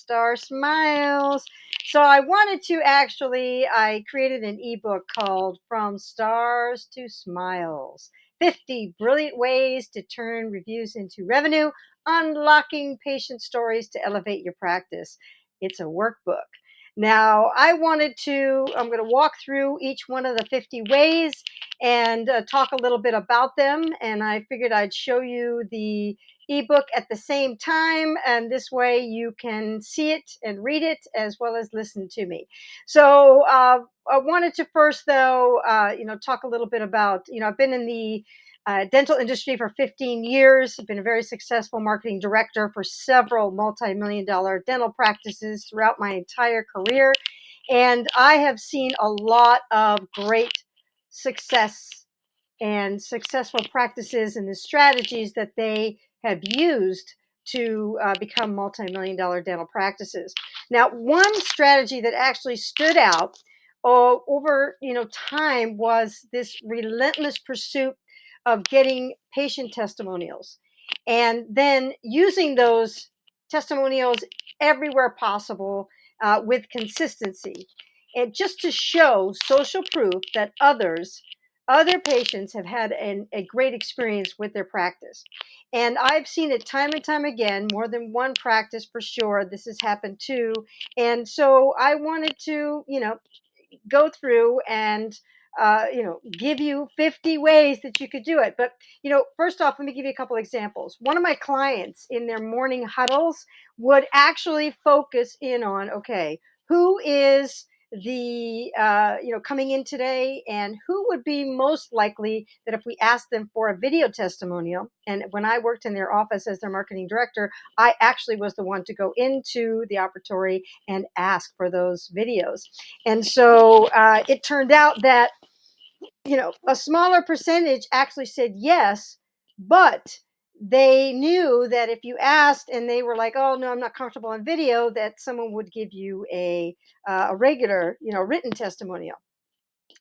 Star Smiles. So I created an ebook called From Stars to Smiles, 50 Brilliant Ways to Turn Reviews into Revenue, Unlocking Patient Stories to Elevate Your Practice. It's a workbook. Now, I'm going to walk through each one of the 50 ways and talk a little bit about them. And I figured I'd show you the ebook at the same time. And this way you can see it and read it as well as listen to me. So I wanted to first, though, talk a little bit about, I've been in the dental industry for 15 years. I've been a very successful marketing director for several multi-million-dollar dental practices throughout my entire career. And I have seen a lot of great success and successful practices and the strategies that they have used to become multi-million-dollar dental practices. Now, one strategy that actually stood out over time was this relentless pursuit of getting patient testimonials, and then using those testimonials everywhere possible with consistency, and just to show social proof that other patients have had a great experience with their practice. And I've seen it time and time again, more than one practice for sure. This has happened too. And so I wanted to, go through and give you 50 ways that you could do it. But first off, let me give you a couple examples. One of my clients in their morning huddles would actually focus in on, okay, who is the coming in today, and who would be most likely that if we asked them for a video testimonial. And when I worked in their office as their marketing director, I actually was the one to go into the operatory and ask for those videos. And so it turned out that a smaller percentage actually said yes, but they knew that if you asked and they were like, oh no, I'm not comfortable on video, that someone would give you a regular written testimonial.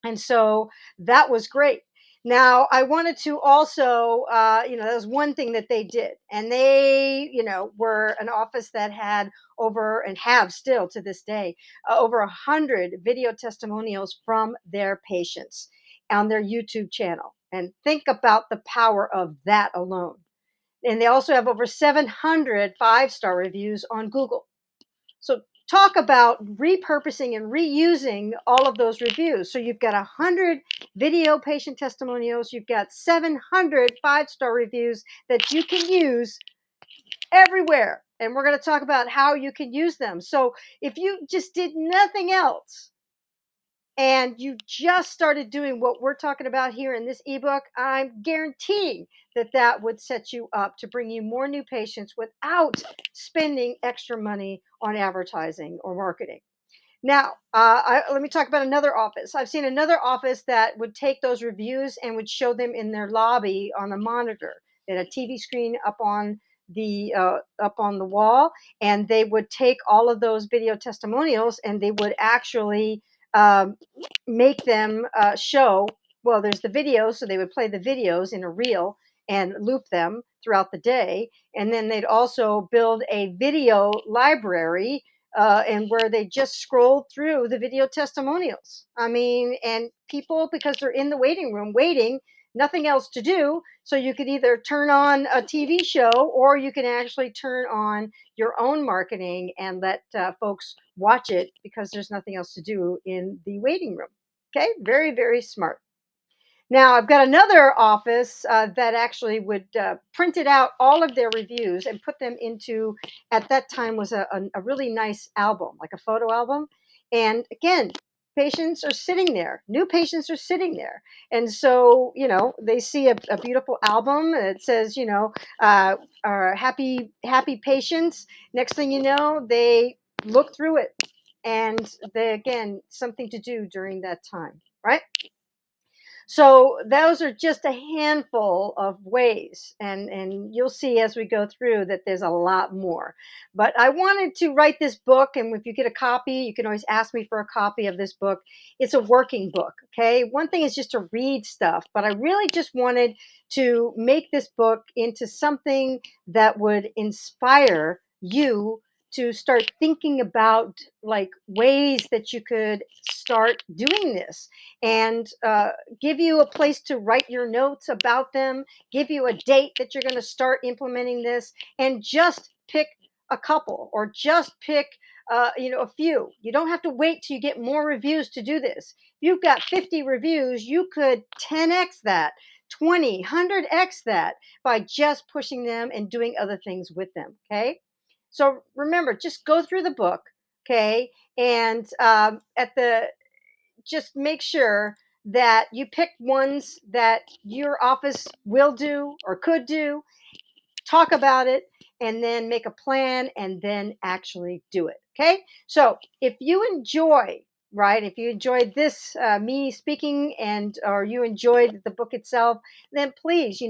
And so that was great. Now, I wanted to also, that was one thing that they did. And they, were an office that had over, and have still to this day, over 100 video testimonials from their patients on their YouTube channel. And think about the power of that alone. And they also have over 700 five-star reviews on Google. So talk about repurposing and reusing all of those reviews. So you've got 100 video patient testimonials, you've got 700 five-star reviews that you can use everywhere. And we're going to talk about how you can use them. So if you just did nothing else and you just started doing what we're talking about here in this ebook, I'm guaranteeing that would set you up to bring you more new patients without spending extra money on advertising or marketing. Now, let me talk about another office. I've seen another office that would take those reviews and would show them in their lobby on a monitor. They had a TV screen up on the wall, and they would take all of those video testimonials and they would actually um, make them show. Well, there's the videos, so they would play the videos in a reel and loop them throughout the day, and then they'd also build a video library and where they just scroll through the video testimonials. I mean, and people, because they're in the waiting room waiting, nothing else to do. So you could either turn on a TV show or you can actually turn on your own marketing and let folks watch it because there's nothing else to do in the waiting room. Okay, very, very smart. Now, I've got another office that actually would print it out, all of their reviews, and put them into, at that time, was a really nice album, like a photo album. And again, patients are sitting there, new patients are sitting there. And so, they see a beautiful album that says, happy, happy patients. Next thing you know, they look through it. And they, again, something to do during that time, right? So those are just a handful of ways, and you'll see as we go through that there's a lot more. But I wanted to write this book, and if you get a copy, you can always ask me for a copy of this book. It's a working book, okay? One thing is just to read stuff, but I really just wanted to make this book into something that would inspire you to start thinking about like ways that you could start doing this, and give you a place to write your notes about them, give you a date that you're going to start implementing this, and just pick a couple, or just pick a few. You don't have to wait till you get more reviews to do this. If you've got 50 reviews, you could 10x that, 20, 100x that, by just pushing them and doing other things with them. Okay. So remember, just go through the book. Okay. And at the just make sure that you pick ones that your office will do or could do, talk about it, and then make a plan and then actually do it. Okay. So if you enjoy, right, if you enjoyed this, me speaking, and or you enjoyed the book itself, then please,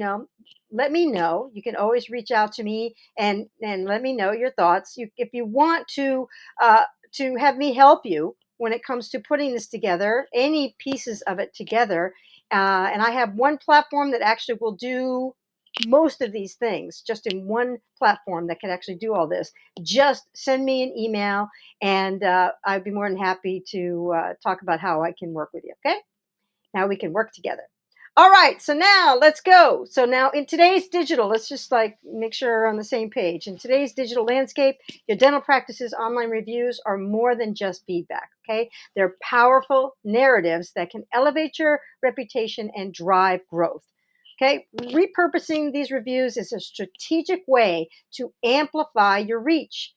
let me know. You can always reach out to me and let me know your thoughts. If you want to have me help you when it comes to putting this together, any pieces of it together, and I have one platform that actually will do most of these things just in one platform that can actually do all this. Just send me an email, and I'd be more than happy to talk about how I can work with you. Okay. Now we can work together. All right. So now let's go. So now in today's digital, let's just like make sure we're on the same page. In today's digital landscape, your dental practice's online reviews are more than just feedback. Okay. They're powerful narratives that can elevate your reputation and drive growth. Okay. Repurposing these reviews is a strategic way to amplify your reach,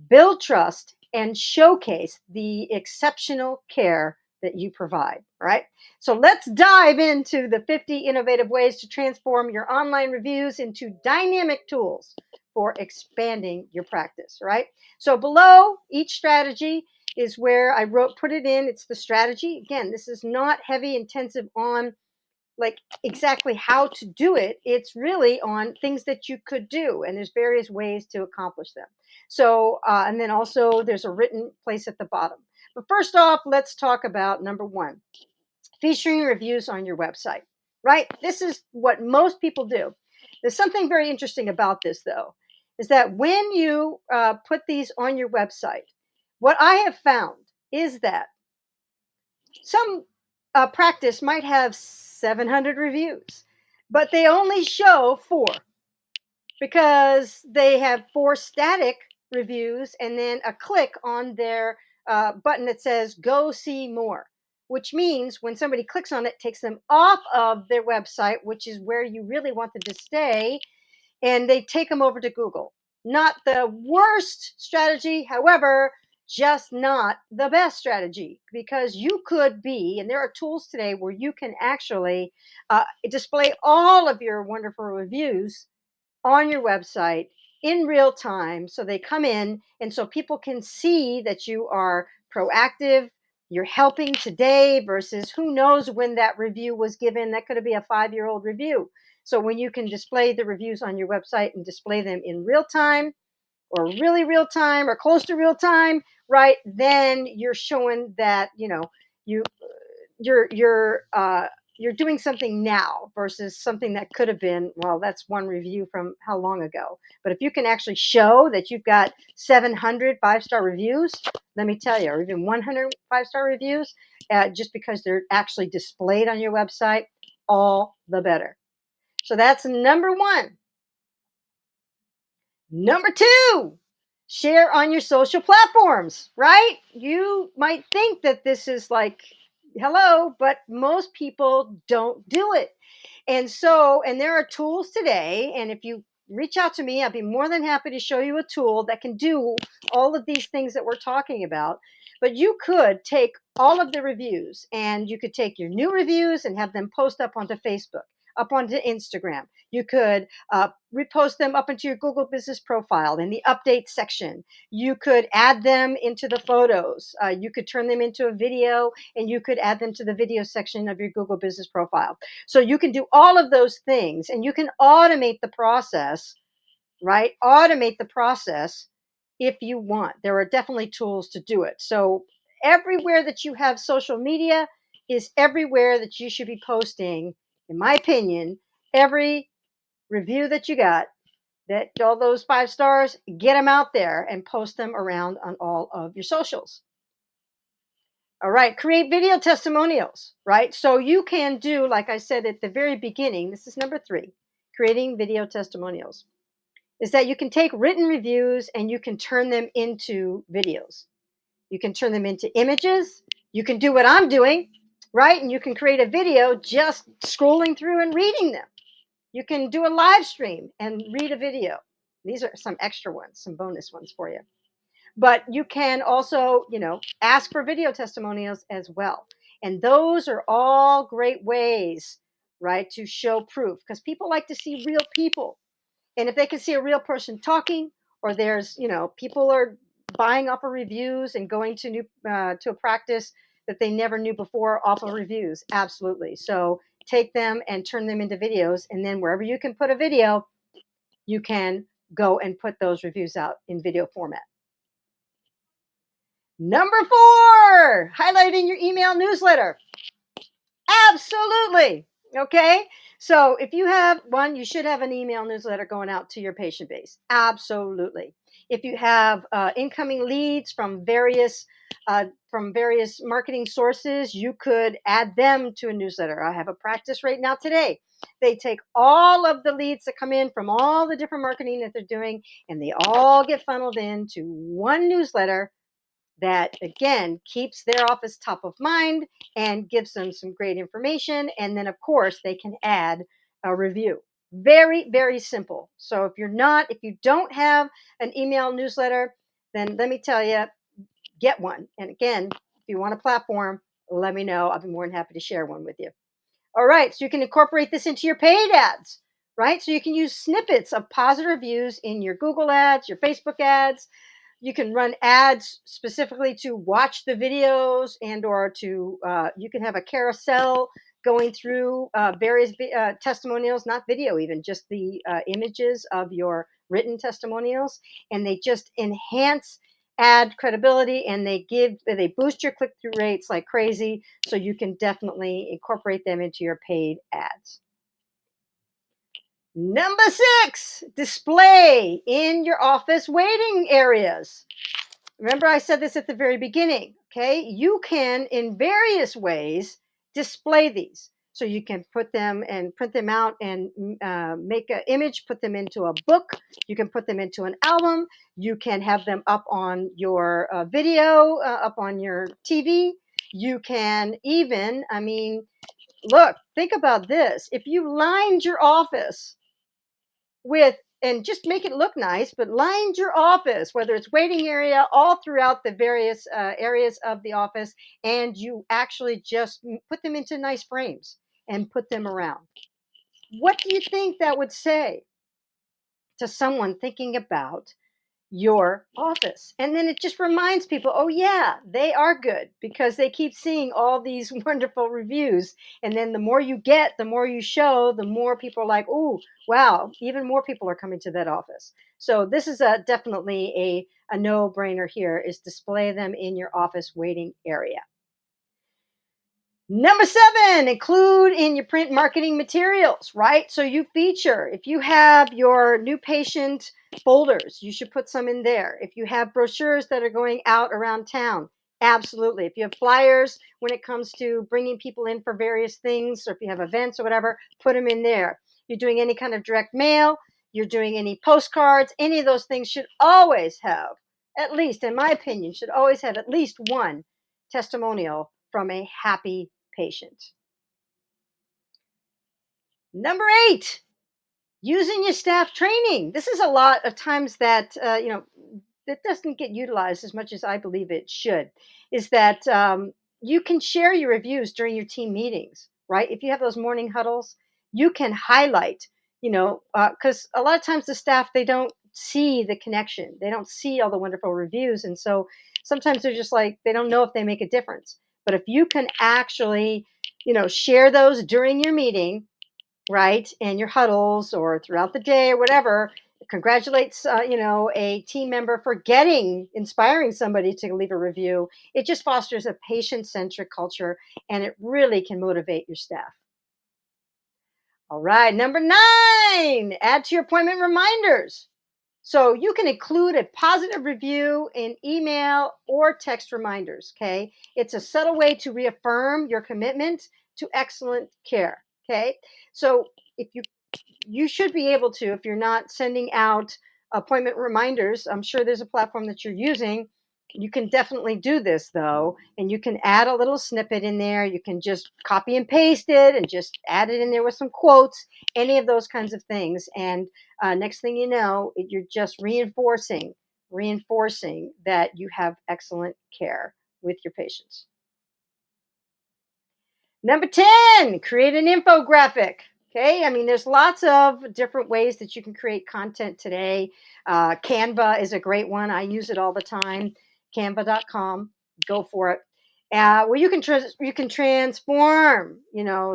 build trust, and showcase the exceptional care that you provide. Right. So let's dive into the 50 innovative ways to transform your online reviews into dynamic tools for expanding your practice, right? So below each strategy is where I put it in. It's the strategy. Again, this is not heavy intensive on like exactly how to do it. It's really on things that you could do, and there's various ways to accomplish them. So and then also there's a written place at the bottom. But first off, let's talk about number one: featuring reviews on your website, right? This is what most people do. There's something very interesting about this, though, is that when you put these on your website, what I have found is that some practice might have 700 reviews, but they only show four because they have four static reviews and then a click on their button that says go see more, which means when somebody clicks on it, takes them off of their website, which is where you really want them to stay, and they take them over to Google. Not the worst strategy, however, just not the best strategy, because you could be, and there are tools today where you can actually display all of your wonderful reviews on your website in real time, so they come in and so people can see that you are proactive, you're helping today versus who knows when that review was given. That could be a 5-year-old review. So when you can display the reviews on your website and display them in real time, or really real time, or close to real time, right, then you're showing that you you're doing something now versus something that could have been, well, that's one review from how long ago. But if you can actually show that you've got 700 5-star reviews, let me tell you, or even 100 5-star reviews, just because they're actually displayed on your website, all the better. So that's number one. Number two, share on your social platforms, right? You might think that this is like, hello, but most people don't do it. And there are tools today. And if you reach out to me, I'd be more than happy to show you a tool that can do all of these things that we're talking about. But you could take all of the reviews, and you could take your new reviews and have them post up onto Facebook, up onto Instagram. You could repost them up into your Google business profile in the update section. You could add them into the photos. You could turn them into a video, and you could add them to the video section of your Google business profile. So you can do all of those things, and you can automate the process, right? Automate the process if you want. There are definitely tools to do it. So everywhere that you have social media is everywhere that you should be posting, in my opinion, every review that you got, That all those 5 stars, get them out there and post them around on all of your socials. All right, create video testimonials, right? So you can do, like I said at the very beginning, this is number 3, creating video testimonials, is that you can take written reviews and you can turn them into videos. You can turn them into images. You can do what I'm doing, right? And you can create a video just scrolling through and reading them. You can do a live stream and read a video. These are some extra ones, some bonus ones for you. But you can also, ask for video testimonials as well. And those are all great ways, right, to show proof because people like to see real people. And if they can see a real person talking, or there's, people are buying off of reviews and going to a practice that they never knew before off of reviews. Absolutely. So take them and turn them into videos. And then wherever you can put a video, you can go and put those reviews out in video format. Number 4, highlighting your email newsletter. Absolutely. Okay. So if you have one, you should have an email newsletter going out to your patient base. Absolutely. If you have incoming leads from various marketing sources, you could add them to a newsletter. I have a practice right now today. They take all of the leads that come in from all the different marketing that they're doing, and they all get funneled into one newsletter that again keeps their office top of mind and gives them some great information. And then of course they can add a review. Very, very simple. So if you don't have an email newsletter, then let me tell you, get one. And again, if you want a platform, let me know. I'll be more than happy to share one with you. All right, so you can incorporate this into your paid ads, right? So you can use snippets of positive reviews in your Google ads, your Facebook ads. You can run ads specifically to watch the videos, and or to you can have a carousel going through various testimonials, not video even, just the images of your written testimonials, and they just enhance ad credibility, and they boost your click-through rates like crazy. So you can definitely incorporate them into your paid ads. Number 6, display in your office waiting areas. Remember, I said this at the very beginning. Okay, you can in various ways display these. So you can put them and print them out and make an image, put them into a book. You can put them into an album. You can have them up on your video, up on your TV. You can even, look, think about this. If you lined your office with, and just make it look nice, but lined your office, whether it's waiting area, all throughout the various areas of the office, and you actually just put them into nice frames and put them around. What do you think that would say to someone thinking about your office? And then it just reminds people, oh yeah, they are good, because they keep seeing all these wonderful reviews. And then the more you get, the more you show, the more people are like, oh wow, even more people are coming to that office. So this is definitely a no-brainer here, is display them in your office waiting area. Number 7, include in your print marketing materials, right? So you feature, if you have your new patient folders, you should put some in there. If you have brochures that are going out around town, absolutely. If you have flyers when it comes to bringing people in for various things, or if you have events or whatever, put them in there. You're doing any kind of direct mail, you're doing any postcards, any of those things should always have, at least, in my opinion, should always have at least one testimonial from a happy patient. Number 8, using your staff training. This is a lot of times that, that doesn't get utilized as much as I believe it should, is that you can share your reviews during your team meetings, right? If you have those morning huddles, you can highlight, because a lot of times the staff, they don't see the connection. They don't see all the wonderful reviews. And so sometimes they're just like, they don't know if they make a difference. But if you can actually, share those during your meeting, right, and your huddles or throughout the day or whatever, congratulates a team member for inspiring somebody to leave a review. It just fosters a patient-centric culture, and it really can motivate your staff. All right, number 9, add to your appointment reminders. So you can include a positive review in email or text reminders. Okay. It's a subtle way to reaffirm your commitment to excellent care. Okay. So if you should be able to, if you're not sending out appointment reminders, I'm sure there's a platform that you're using. You can definitely do this though, and you can add a little snippet in there. You can just copy and paste it and just add it in there with some quotes, any of those kinds of things. And next thing you know, you're just reinforcing that you have excellent care with your patients. Number 10, create an infographic. Okay, I mean, there's lots of different ways that you can create content today. Canva is a great one. I use it all the time. Canva.com. Go for it. Where you can transform,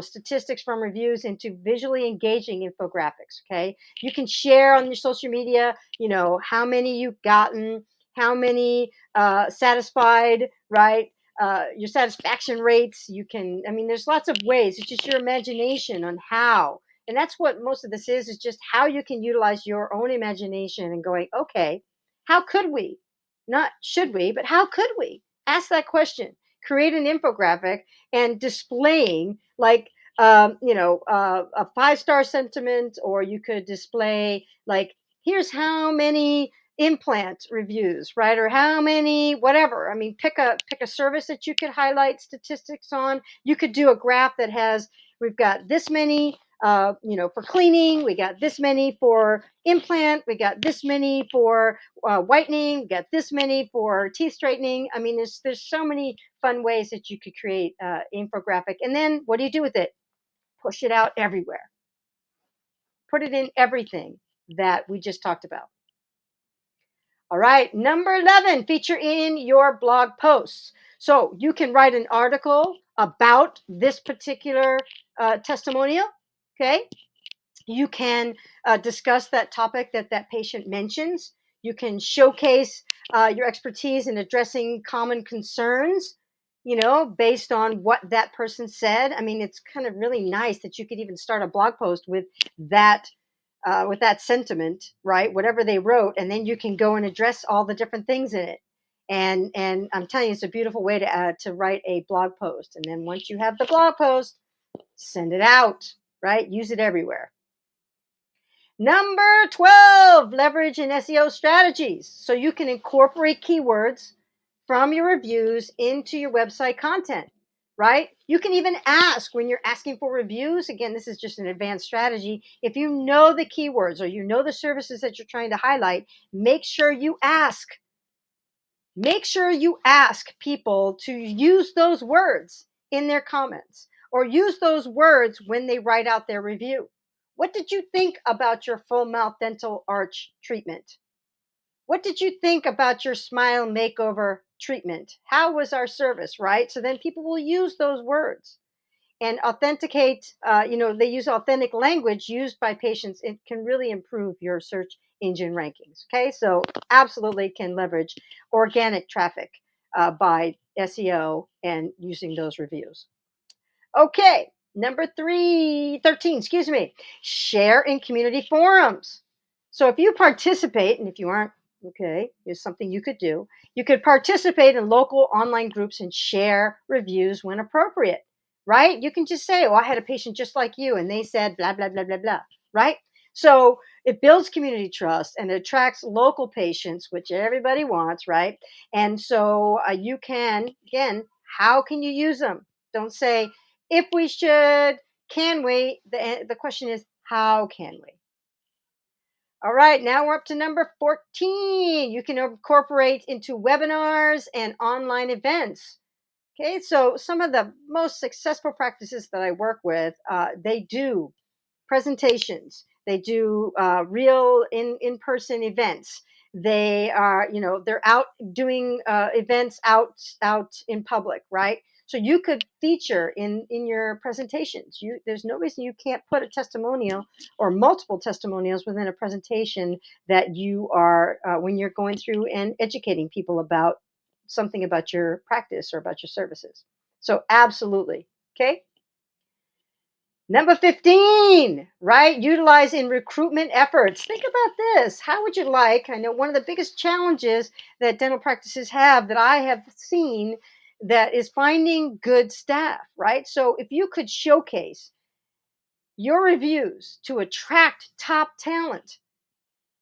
statistics from reviews into visually engaging infographics. Okay, you can share on your social media, how many you've gotten, how many satisfied, right? Your satisfaction rates. I mean, there's lots of ways. It's just your imagination on how. And that's what most of this is just how you can utilize your own imagination and going, okay, how could we? Not should we, but how could we? Ask that question. Create an infographic and displaying like, a 5-star sentiment, or you could display like, here's how many implant reviews, right? Or how many, whatever. I mean, pick a service that you could highlight statistics on. You could do a graph that has, we've got this many, for cleaning, we got this many for implant, we got this many for whitening, we got this many for teeth straightening. I mean, there's so many fun ways that you could create infographic. And then what do you do with it? Push it out everywhere. Put it in everything that we just talked about. All right, number 11, feature in your blog posts. So you can write an article about this particular testimonial. Okay, you can discuss that topic that patient mentions. You can showcase your expertise in addressing common concerns, based on what that person said. I mean, it's kind of really nice that you could even start a blog post that with that sentiment, right? Whatever they wrote, and then you can go and address all the different things in it. And I'm telling you, it's a beautiful way to write a blog post. And then once you have the blog post, send it out, right? Use it everywhere. Number 12, leverage in SEO strategies. So you can incorporate keywords from your reviews into your website content, right? You can even ask when you're asking for reviews. Again, this is just an advanced strategy. If you know the keywords or you know the services that you're trying to highlight, make sure you ask. Make sure you ask people to use those words in their comments or use those words when they write out their review. What did you think about your full mouth dental arch treatment? What did you think about your smile makeover treatment? How was our service, right? So then people will use those words and authenticate. They use authentic language used by patients. It can really improve your search engine rankings. Okay, so absolutely can leverage organic traffic by SEO and using those reviews. Okay, number 13, excuse me, share in community forums. So if you participate, and if you aren't, okay, here's something you could do. You could participate in local online groups and share reviews when appropriate, right? You can just say, oh, I had a patient just like you, and they said blah, blah, blah, blah, blah, right? So it builds community trust and attracts local patients, which everybody wants, right? And so you can, again, how can you use them? Don't say, if we should, can we? The question is, how can we? All right, now we're up to number 14. You can incorporate into webinars and online events. Okay, so some of the most successful practices that I work with, they do presentations. They do real in-person events. They are, they're out doing events out in public, right? So you could feature in your presentations. There's no reason you can't put a testimonial or multiple testimonials within a presentation that you are when you're going through and educating people about something about your practice or about your services. So absolutely, okay. Number 15, right? Utilize in recruitment efforts. Think about this. How would you like? I know one of the biggest challenges that dental practices have that I have seen that is finding good staff, right? So if you could showcase your reviews to attract top talent.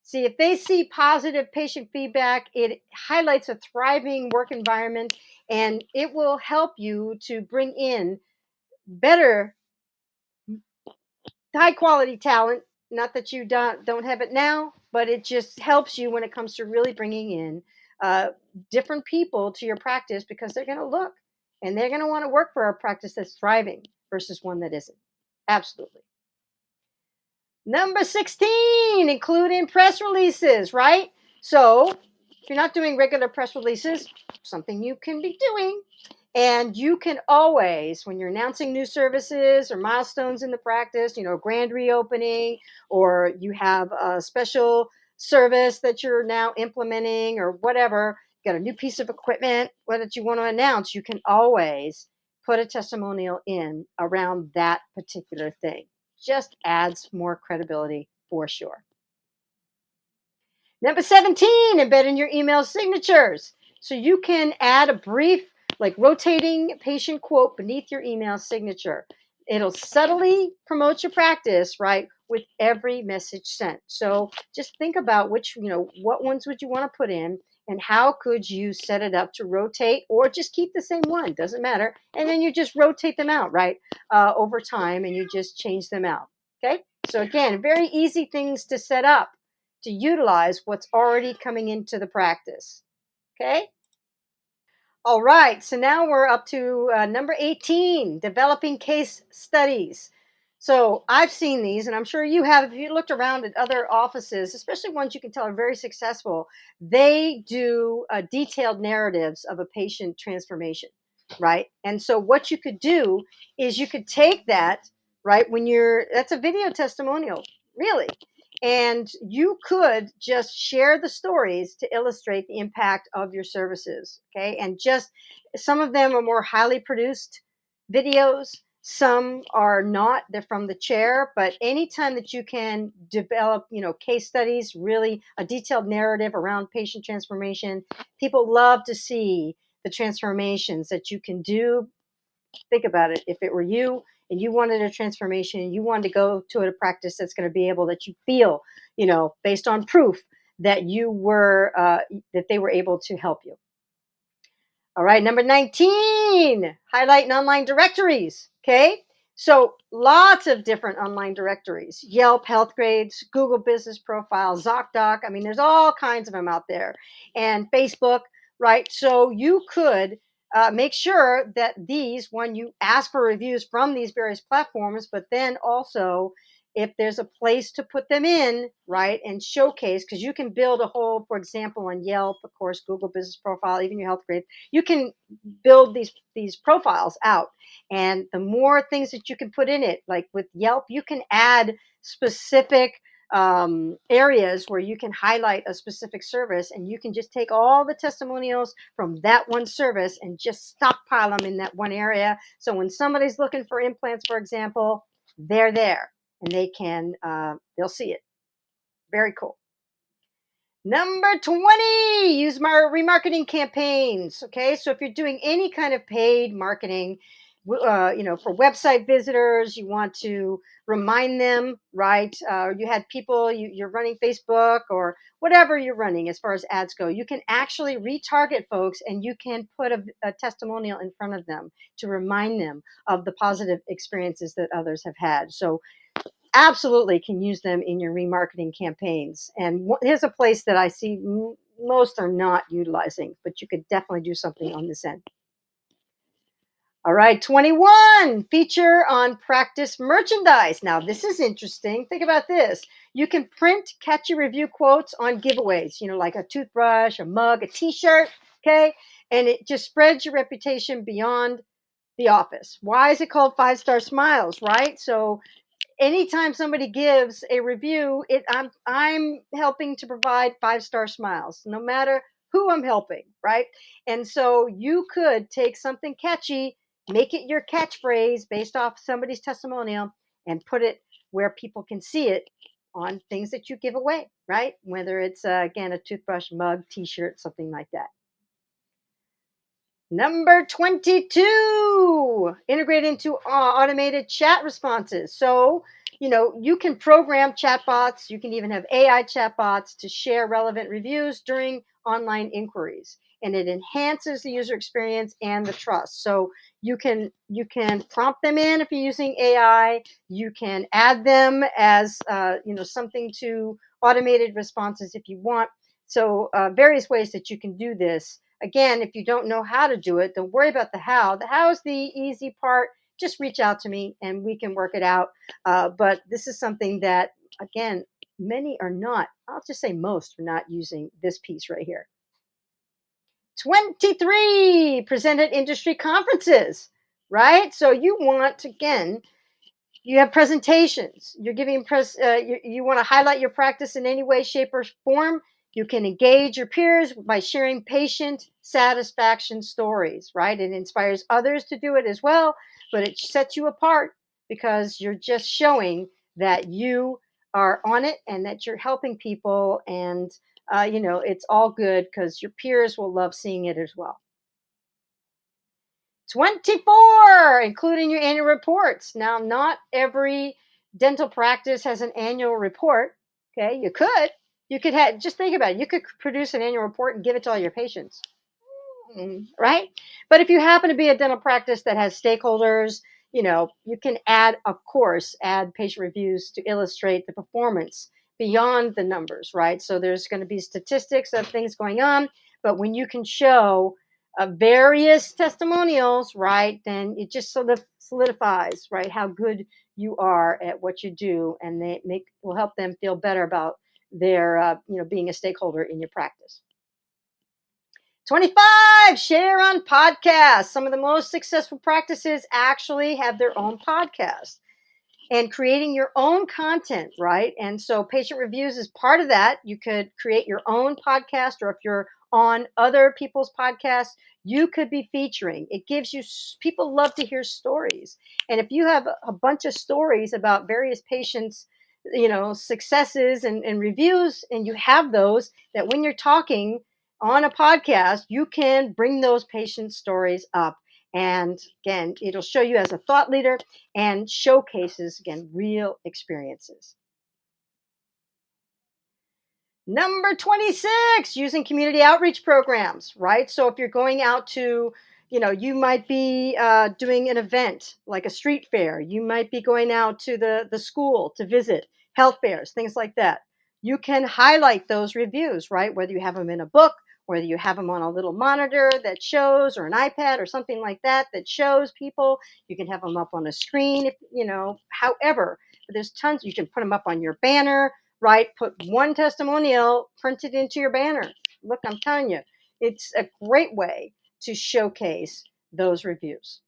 See, if they see positive patient feedback, it highlights a thriving work environment and it will help you to bring in better, high quality talent. Not that you don't have it now, but it just helps you when it comes to really bringing in uh, different people to your practice because they're going to look and they're going to want to work for a practice that's thriving versus one that isn't. Absolutely. Number 16, including press releases, right? So if you're not doing regular press releases, something you can be doing. And you can always, when you're announcing new services or milestones in the practice, grand reopening, or you have a special service that you're now implementing or whatever, got a new piece of equipment, what that you want to announce, you can always put a testimonial in around that particular thing. Just adds more credibility for sure. Number 17, embed in your email signatures. So you can add a brief, like rotating patient quote beneath your email signature. It'll subtly promote your practice, right, with every message sent. So just think about what ones would you want to put in and how could you set it up to rotate or just keep the same one, doesn't matter. And then you just rotate them out, right, over time and you just change them out. Okay. So again, very easy things to set up to utilize what's already coming into the practice. Okay. All right. So now we're up to number 18, developing case studies. So I've seen these, and I'm sure you have. If you looked around at other offices, especially ones you can tell are very successful, they do detailed narratives of a patient transformation, right? And so what you could do is you could take that, right, that's a video testimonial, really. And you could just share the stories to illustrate the impact of your services. Okay. And just some of them are more highly produced videos, some are not. They're from the chair. But anytime that you can develop, case studies, really a detailed narrative around patient transformation, people love to see the transformations that you can do. Think about it. If it were you and you wanted a transformation and you wanted to go to a practice that's going to be able that you feel, based on proof that that they were able to help you. All right, number 19, highlight in online directories. Okay, so lots of different online directories: Yelp, Health Grades, Google Business Profile, ZocDoc. I mean, there's all kinds of them out there, and Facebook, right? So you could make sure that when you ask for reviews from these various platforms, but then also if there's a place to put them in, right, and showcase, because you can build a whole, for example, on Yelp, of course, Google Business Profile, even your Health Grade, you can build these profiles out, and the more things that you can put in it, like with Yelp, you can add specific areas where you can highlight a specific service, and you can just take all the testimonials from that one service and just stockpile them in that one area. So when somebody's looking for implants, for example, they're there and they'll see it. Very cool. Number 20, use my remarketing campaigns. Okay, so if you're doing any kind of paid marketing, for website visitors, you want to remind them, right? You had people, you're running Facebook or whatever you're running as far as ads go. You can actually retarget folks and you can put a testimonial in front of them to remind them of the positive experiences that others have had. So absolutely can use them in your remarketing campaigns. And here's a place that I see most are not utilizing, but you could definitely do something on this end. All right, 21, feature on practice merchandise. Now, this is interesting. Think about this. You can print catchy review quotes on giveaways, like a toothbrush, a mug, a t-shirt, okay? And it just spreads your reputation beyond the office. Why is it called 5-star smiles, right? So anytime somebody gives a review, I'm helping to provide 5-star smiles, no matter who I'm helping, right? And so you could take something catchy, make it your catchphrase based off somebody's testimonial, and put it where people can see it on things that you give away, right? Whether it's, again, a toothbrush, mug, t shirt, something like that. Number 22, integrate into automated chat responses. So, you can program chatbots. You can even have AI chatbots to share relevant reviews during online inquiries, and it enhances the user experience and the trust. So you can prompt them in if you're using AI. You can add them as something to automated responses if you want. So various ways that you can do this. Again, if you don't know how to do it, don't worry about the how. The how is the easy part. Just reach out to me and we can work it out. But this is something that, again, many are not, I'll just say most are not using this piece right here. 23, present at industry conferences, right? So you want, again, you have presentations. You're giving you want to highlight your practice in any way, shape, or form. You can engage your peers by sharing patient satisfaction stories, right? It inspires others to do it as well, but it sets you apart because you're just showing that you are on it and that you're helping people. And, it's all good because your peers will love seeing it as well. 24, including your annual reports. Now, not every dental practice has an annual report. Okay, you could have, just think about it. You could produce an annual report and give it to all your patients, right? But if you happen to be a dental practice that has stakeholders, you can add, of course, add patient reviews to illustrate the performance beyond the numbers, right? So there's going to be statistics of things going on, but when you can show various testimonials, right, then it just sort of solidifies, right, how good you are at what you do, and they will help them feel better about their, being a stakeholder in your practice. 25, share on podcasts. Some of the most successful practices actually have their own podcast and creating your own content, right? And so patient reviews is part of that. You could create your own podcast, or if you're on other people's podcasts, you could be featuring. It gives you, people love to hear stories. And if you have a bunch of stories about various patients, successes and reviews, and you have those, that when you're talking on a podcast, you can bring those patient stories up. And again, it'll show you as a thought leader and showcases, again, real experiences. Number 26, using community outreach programs, right? So if you're going out to, you might be doing an event like a street fair. You might be going out to the school to visit health fairs, things like that. You can highlight those reviews, right? Whether you have them in a book, whether you have them on a little monitor that shows, or an iPad or something like that that shows people. You can have them up on a screen, if, however. But there's tons. You can put them up on your banner, right? Put one testimonial, print it into your banner. Look, I'm telling you, it's a great way to showcase those reviews.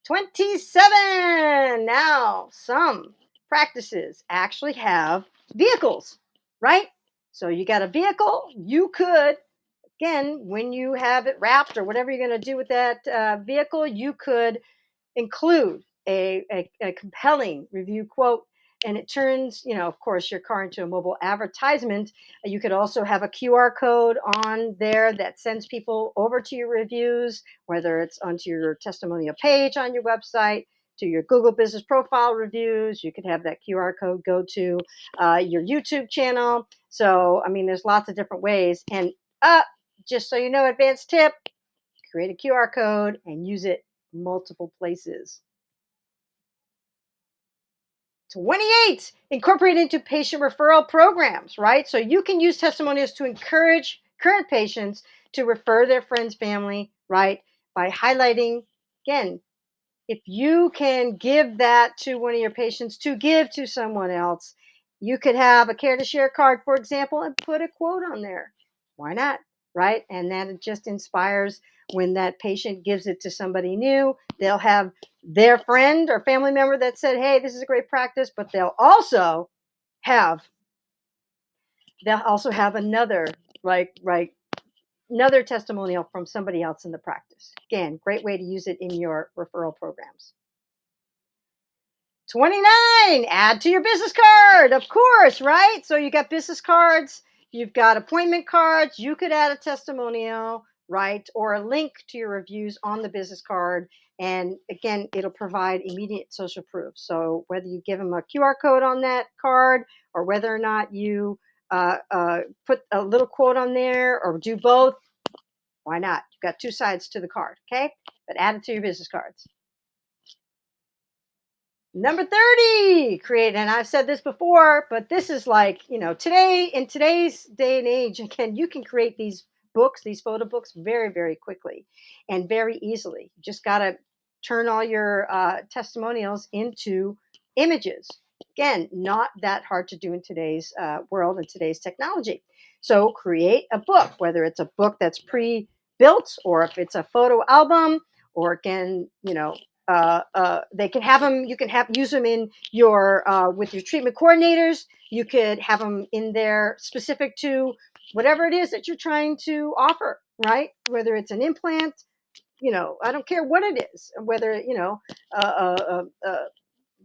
27. Now, some practices actually have vehicles, right? So you got a vehicle, you could, again, when you have it wrapped or whatever you're going to do with that vehicle, you could include a compelling review quote, and it turns, of course, your car into a mobile advertisement. You could also have a QR code on there that sends people over to your reviews, whether it's onto your testimonial page on your website, to your Google business profile reviews. You could have that QR code go to your YouTube channel. So, I mean, there's lots of different ways. And just so you know, advanced tip, create a QR code and use it multiple places. 28, incorporate into patient referral programs, right? So you can use testimonials to encourage current patients to refer their friends, family, right? By highlighting, again, if you can give that to one of your patients to give to someone else, you could have a care to share card, for example, and put a quote on there. Why not? Right? And that just inspires when that patient gives it to somebody new. They'll have their friend or family member that said, hey, this is a great practice, but have they'll also have another, right, another testimonial from somebody else in the practice. Again, great way to use it in your referral programs. 29, add to your business card, of course, right? So you got business cards, you've got appointment cards, you could add a testimonial, right? Or a link to your reviews on the business card. And again, it'll provide immediate social proof. So whether you give them a QR code on that card or whether or not you put a little quote on there or do both, why not? You've got two sides to the card, okay? But add it to your business cards. Number 30, create, and I've said this before, but this is like, today, in today's day and age, again, you can create these books, these photo books very, very quickly and very easily. You just got to turn all your testimonials into images. Again, not that hard to do in today's world and today's technology. So create a book, whether it's a book that's pre-built or if it's a photo album, or again, they can have them. You can use them in your with your treatment coordinators. You could have them in there specific to whatever it is that you're trying to offer, right? Whether it's an implant, I don't care what it is. Whether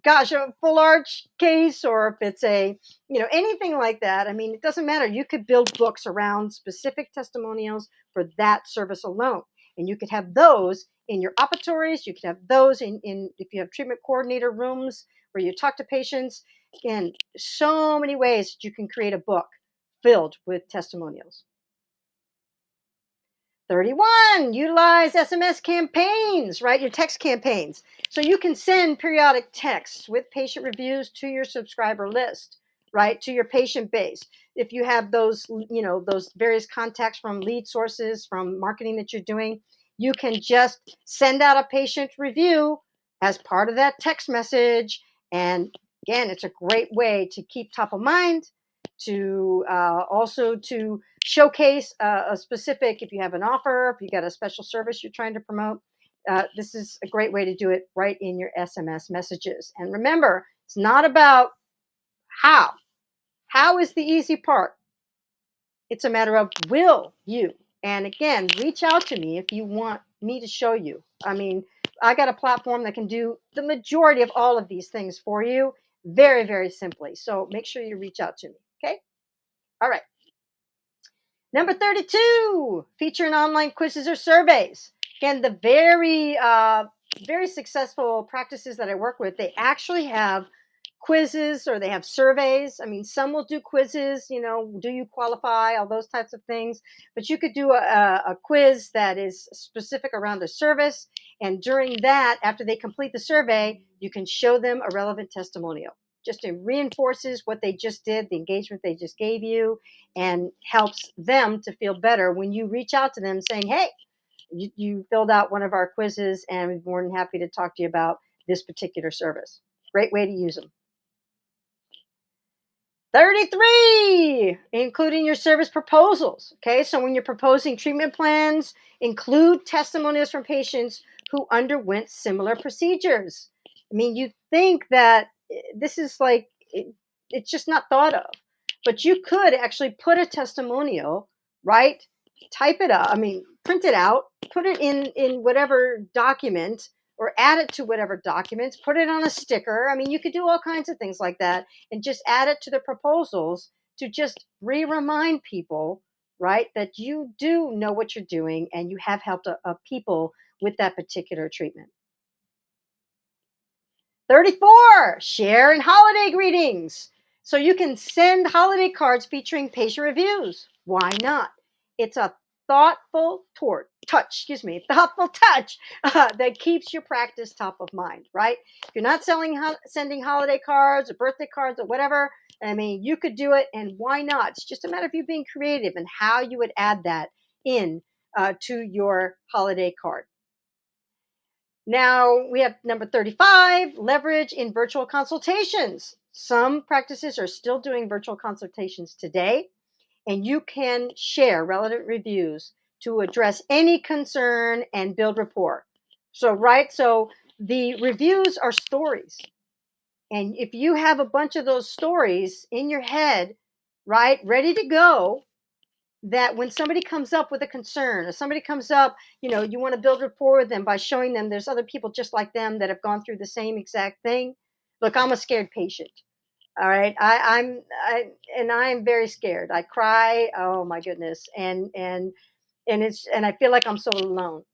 gosh, a full arch case, or if it's anything like that. I mean, it doesn't matter. You could build books around specific testimonials for that service alone. And you could have those in your operatories. You could have those in if you have treatment coordinator rooms where you talk to patients. Again, so many ways that you can create a book filled with testimonials. 31, utilize SMS campaigns, right? Your text campaigns. So you can send periodic texts with patient reviews to your subscriber list, right? To your patient base. If you have those, those various contacts from lead sources, from marketing that you're doing, you can just send out a patient review as part of that text message. And again, it's a great way to keep top of mind, to also to showcase a specific, if you have an offer, if you got a special service you're trying to promote. This is a great way to do it right in your SMS messages. And remember, it's not about how. How is the easy part. It's a matter of will you. And again, reach out to me if you want me to show you. I mean, I got a platform that can do the majority of all of these things for you very, very simply. So make sure you reach out to me. Okay. All right. Number 32, featuring online quizzes or surveys. Again, the very successful practices that I work with, they actually have quizzes or they have surveys. I mean, some will do quizzes, do you qualify, all those types of things. But you could do a quiz that is specific around the service. And during that, after they complete the survey, you can show them a relevant testimonial. Just it reinforces what they just did, the engagement they just gave you, and helps them to feel better when you reach out to them saying, hey, you filled out one of our quizzes and we're more than happy to talk to you about this particular service. Great way to use them. 33, including your service proposals. Okay, so when you're proposing treatment plans, include testimonials from patients who underwent similar procedures. I mean, you think that this is like, it's just not thought of, but you could actually put a testimonial, right? Type it up, I mean, print it out, put it in whatever document or add it to whatever documents, put it on a sticker. I mean, you could do all kinds of things like that and just add it to the proposals to just remind people, right, that you do know what you're doing and you have helped people with that particular treatment. 34, share in holiday greetings. So you can send holiday cards featuring patient reviews. Why not? It's a thoughtful touch that keeps your practice top of mind, right? If you're not sending holiday cards or birthday cards or whatever, I mean, you could do it, and why not? It's just a matter of you being creative and how you would add that in to your holiday card. Now we have number 35, leverage in virtual consultations. Some practices are still doing virtual consultations today, and you can share relevant reviews to address any concern and build rapport. So, right, so the reviews are stories. And if you have a bunch of those stories in your head, right, ready to go, that when somebody comes up with a concern or somebody comes up, you want to build rapport with them by showing them there's other people just like them that have gone through the same exact thing, Look, I'm a scared patient. All right. I'm very scared. I cry. Oh my goodness. And I feel like I'm so alone.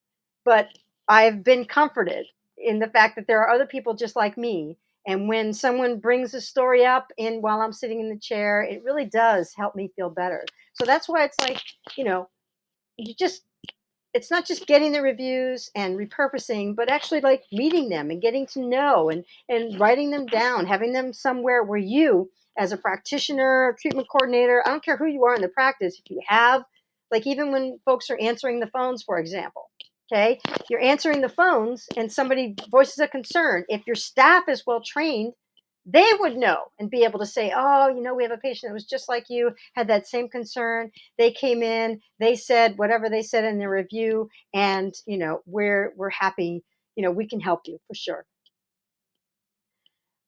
But I've been comforted in the fact that there are other people just like me. And when someone brings a story up in while I'm sitting in the chair, it really does help me feel better. So that's why it's like, you know, you just it's not just getting the reviews and repurposing, but actually like meeting them and getting to know and writing them down, having them somewhere where you, as a practitioner, treatment coordinator, I don't care who you are in the practice, if you have, like even when folks are answering the phones, for example, okay, you're answering the phones and somebody voices a concern. If your staff is well trained, they would know and be able to say, oh, we have a patient that was just like you, had that same concern. They came in, they said whatever they said in their review, and we're happy, we can help you for sure.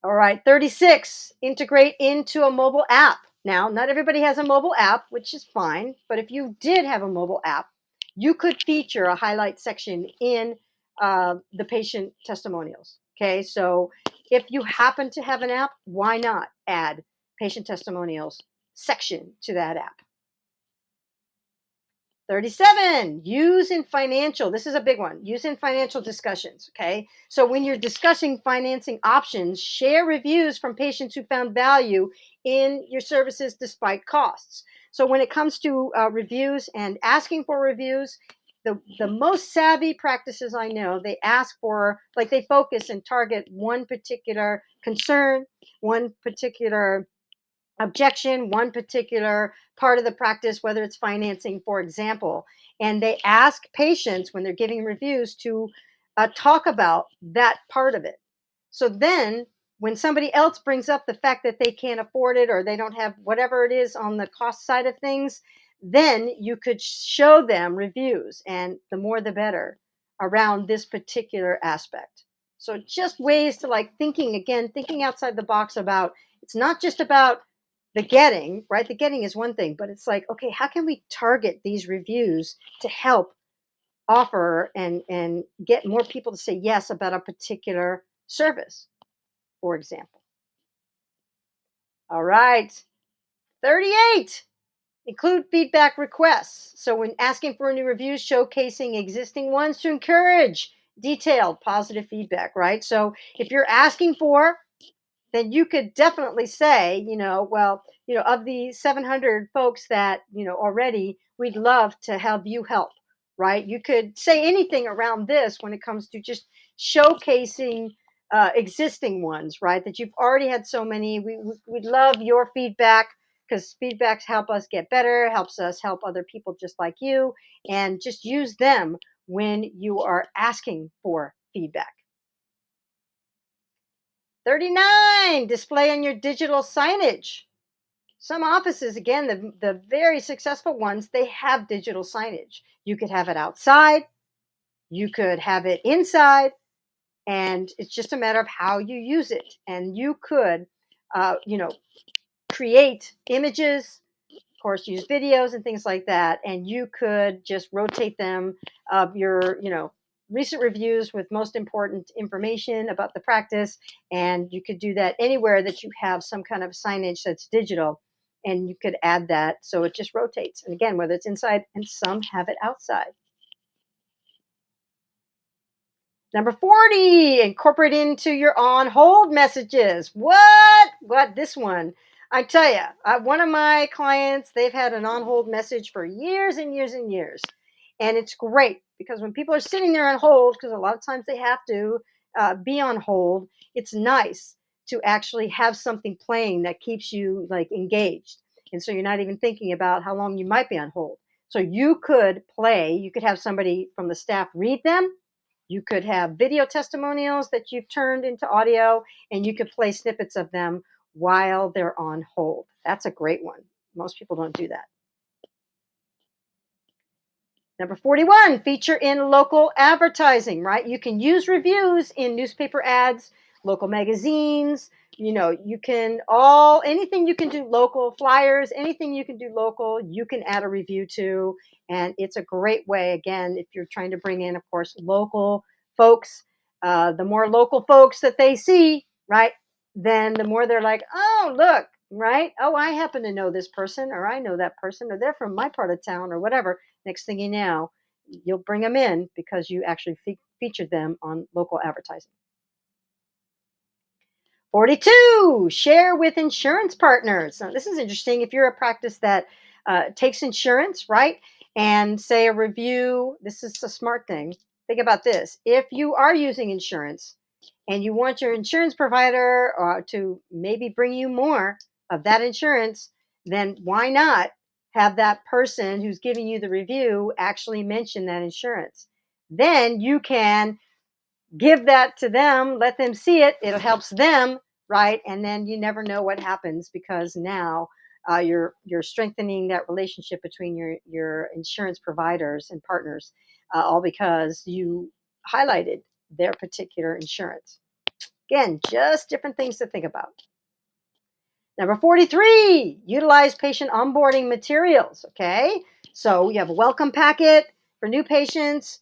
All right, 36, integrate into a mobile app. Now, not everybody has a mobile app, which is fine, but if you did have a mobile app, you could feature a highlight section in the patient testimonials. Okay, so if you happen to have an app, why not add patient testimonials section to that app? 37, use in financial. This is a big one. Use in financial discussions. Okay. So when you're discussing financing options, share reviews from patients who found value in your services despite costs. So when it comes to reviews and asking for reviews, the most savvy practices I know, they ask for, like, they focus and target one particular concern, one particular objection, one particular part of the practice, whether it's financing, for example. And they ask patients when they're giving reviews to talk about that part of it. So then, when somebody else brings up the fact that they can't afford it or they don't have whatever it is on the cost side of things, then you could show them reviews, and the more the better around this particular aspect. So, just ways to like thinking outside the box about it's not just about the getting, right? The getting is one thing, but it's like, okay, how can we target these reviews to help offer and get more people to say yes about a particular service, for example. All right, 38. Include feedback requests. So when asking for new reviews, showcasing existing ones to encourage detailed positive feedback, right? So if you're asking for, then you could definitely say, well, of the 700 folks that, already, we'd love to have you help, right? You could say anything around this when it comes to just showcasing existing ones, right? That you've already had so many. We'd love your feedback because feedbacks help us get better, helps us help other people just like you, and just use them when you are asking for feedback. 39, display on your digital signage. Some offices, again, the very successful ones, they have digital signage. You could have it outside, you could have it inside, and it's just a matter of how you use it. And you could, you know, create images, of course, use videos and things like that, and you could just rotate them of your, recent reviews with most important information about the practice, and you could do that anywhere that you have some kind of signage that's digital, and you could add that so it just rotates. And again, whether it's inside, and some have it outside. Number 40, incorporate into your on hold messages. What? This one. I tell you, one of my clients, they've had an on hold message for years and years and years. And it's great because when people are sitting there on hold, because a lot of times they have to be on hold, it's nice to actually have something playing that keeps you like engaged. And so you're not even thinking about how long you might be on hold. So you could have somebody from the staff read them, you could have video testimonials that you've turned into audio, and you could play snippets of them while they're on hold. That's a great one. Most people don't do that. Number 41, feature in local advertising, right? You can use reviews in newspaper ads, local magazines. You can anything you can do local, flyers, anything you can do local, you can add a review to. And it's a great way, again, if you're trying to bring in, of course, local folks. The more local folks that they see, right, then the more they're like, oh, look, right? Oh, I happen to know this person, or I know that person, or they're from my part of town, or whatever. Next thing you know, you'll bring them in because you actually featured them on local advertising. 42, share with insurance partners. Now, this is interesting. If you're a practice that takes insurance, right? And say a review, this is a smart thing. Think about this. If you are using insurance and you want your insurance provider to maybe bring you more of that insurance, then why not have that person who's giving you the review actually mention that insurance? Then you can give that to them, let them see it. It helps them, right? And then you never know what happens because now you're strengthening that relationship between your insurance providers and partners, all because you highlighted their particular insurance. Again, just different things to think about. Number 43, utilize patient onboarding materials. Okay, so you have a welcome packet for new patients.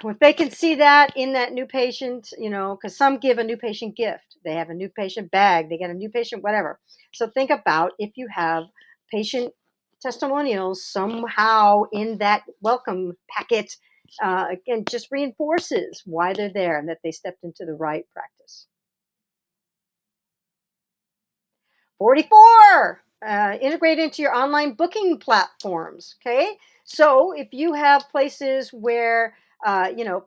If they can see that in that new patient, because some give a new patient gift, they have a new patient bag, they get a new patient, whatever. So think about if you have patient testimonials somehow in that welcome packet, again, just reinforces why they're there and that they stepped into the right practice. 44, integrate into your online booking platforms. Okay, so if you have places where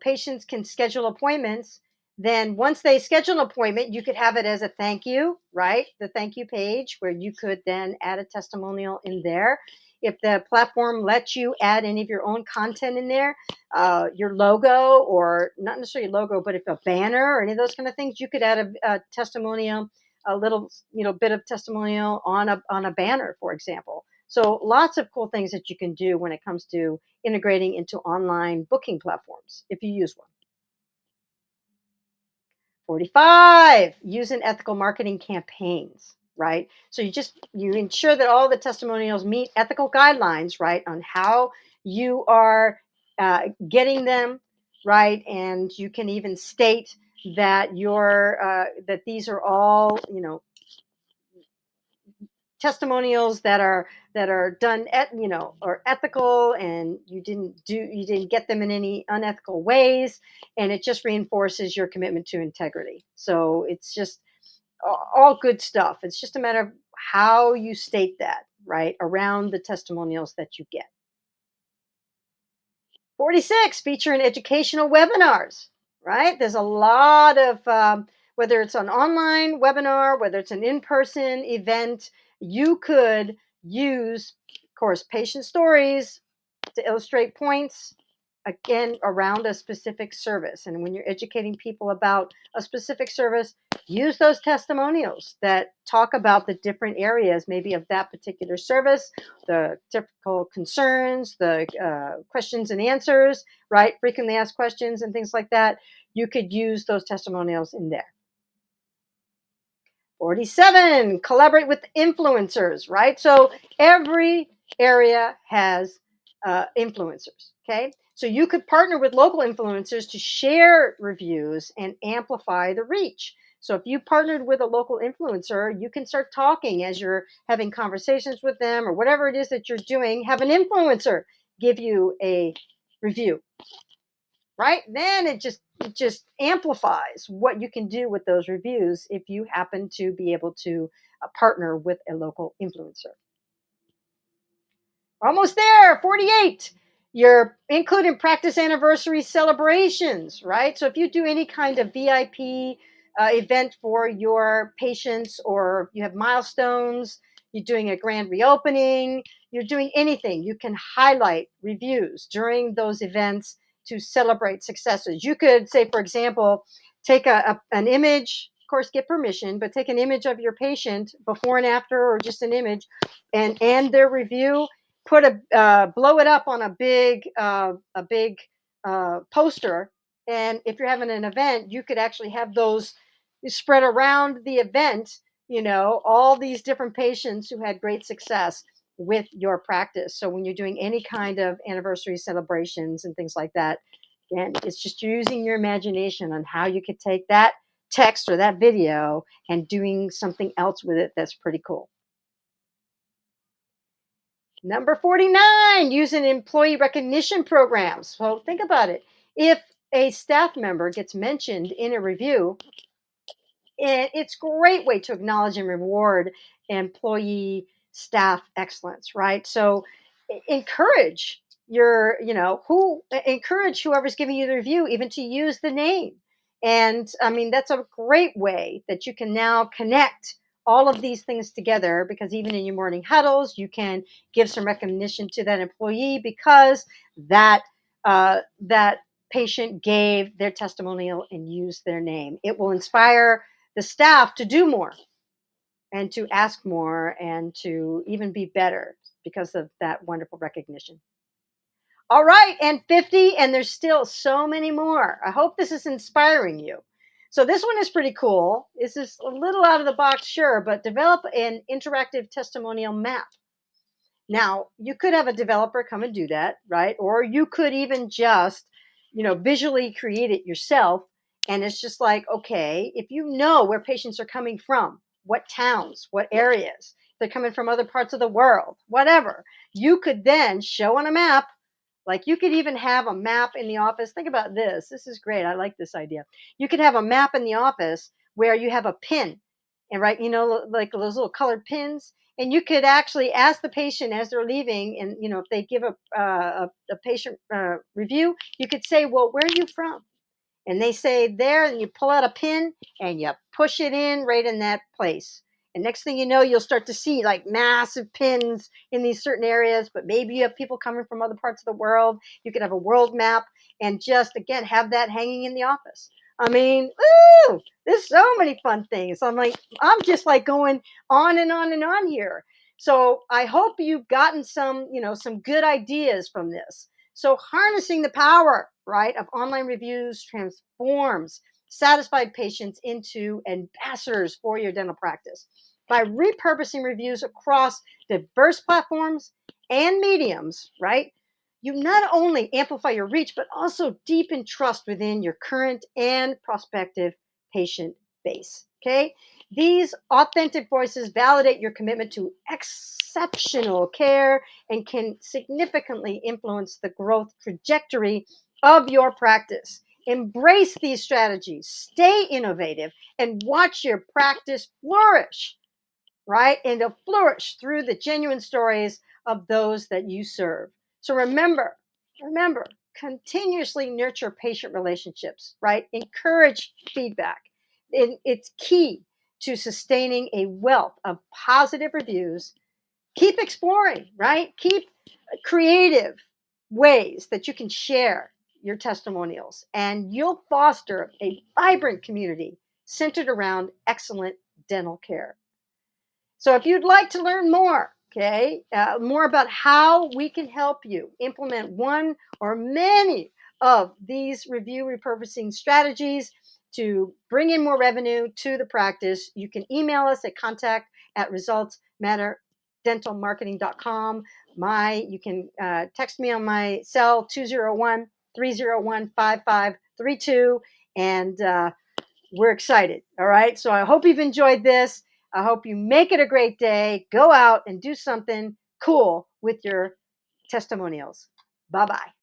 patients can schedule appointments, then once they schedule an appointment, you could have it as a thank you, right? The thank you page where you could then add a testimonial in there. If the platform lets you add any of your own content in there, your logo, or not necessarily logo, but if a banner or any of those kind of things, you could add a testimonial, a little bit of testimonial on a banner, for example. So lots of cool things that you can do when it comes to integrating into online booking platforms if you use one. 45, using ethical marketing campaigns, right? So you ensure that all the testimonials meet ethical guidelines, right, on how you are getting them, right? And you can even state that that these are all testimonials that are done or ethical, and you didn't get them in any unethical ways, and it just reinforces your commitment to integrity. So it's just all good stuff. It's just a matter of how you state that, right, around the testimonials that you get. 46, feature in educational webinars, right? There's a lot of, whether it's an online webinar, whether it's an in person event, you could use, of course, patient stories to illustrate points, again, around a specific service. And when you're educating people about a specific service, use those testimonials that talk about the different areas, maybe of that particular service, the typical concerns, the questions and answers, right? Frequently asked questions and things like that. You could use those testimonials in there. 47, collaborate with influencers, right? So every area has influencers, okay? So you could partner with local influencers to share reviews and amplify the reach. So if you partnered with a local influencer, you can start talking as you're having conversations with them, or whatever it is that you're doing, have an influencer give you a review, right? Then it just amplifies what you can do with those reviews if you happen to be able to partner with a local influencer. Almost there. 48. You're including practice anniversary celebrations, right? So if you do any kind of VIP event for your patients, or you have milestones, you're doing a grand reopening, you're doing anything, you can highlight reviews during those events to celebrate successes. You could say, for example, take an image, of course, get permission, but take an image of your patient before and after, or just an image, and their review. Put blow it up on a big poster, and if you're having an event, you could actually have those spread around the event, all these different patients who had great success with your practice. So when you're doing any kind of anniversary celebrations and things like that, again, it's just using your imagination on how you could take that text or that video and doing something else with it that's pretty cool. Number 49, using employee recognition programs. So think about it. If a staff member gets mentioned in a review, it's a great way to acknowledge and reward employee staff excellence, right? So encourage encourage whoever's giving you the review even to use the name. And I mean, that's a great way that you can now connect all of these things together, because even in your morning huddles, you can give some recognition to that employee because that patient gave their testimonial and used their name. It will inspire the staff to do more and to ask more and to even be better because of that wonderful recognition. All right, and 50, and there's still so many more. I hope this is inspiring you. So this one is pretty cool. This is a little out of the box, sure, but develop an interactive testimonial map. Now, you could have a developer come and do that, right? Or you could even just, visually create it yourself. And it's just like, okay, if you know where patients are coming from, what towns, what areas, they're coming from other parts of the world, whatever, you could then show on a map. Like, you could even have a map in the office. Think about this. This is great. I like this idea. You could have a map in the office where you have a pin, and right, like those little colored pins, and you could actually ask the patient as they're leaving, and if they give a patient review, you could say, well, where are you from? And they say there, and you pull out a pin and you push it in right in that place. And next thing you know, you'll start to see like massive pins in these certain areas, but maybe you have people coming from other parts of the world. You could have a world map and just, again, have that hanging in the office. I mean, ooh, there's so many fun things. I'm just like going on and on and on here. So I hope you've gotten some good ideas from this. So harnessing the power, right, of online reviews transforms satisfied patients into ambassadors for your dental practice. By repurposing reviews across diverse platforms and mediums, right, you not only amplify your reach, but also deepen trust within your current and prospective patient base. Okay. These authentic voices validate your commitment to exceptional care and can significantly influence the growth trajectory of your practice. Embrace these strategies, stay innovative, and watch your practice flourish, right? And to flourish through the genuine stories of those that you serve. So remember, continuously nurture patient relationships, right? Encourage feedback. It's key to sustaining a wealth of positive reviews. Keep exploring, right? Keep creative ways that you can share your testimonials, and you'll foster a vibrant community centered around excellent dental care. So if you'd like to learn more, okay, more about how we can help you implement one or many of these review repurposing strategies to bring in more revenue to the practice, you can email us at contact@resultsmatterdentalmarketing.com. You can text me on my cell 201-301-5532, and we're excited. All right. So I hope you've enjoyed this. I hope you make it a great day. Go out and do something cool with your testimonials. Bye bye.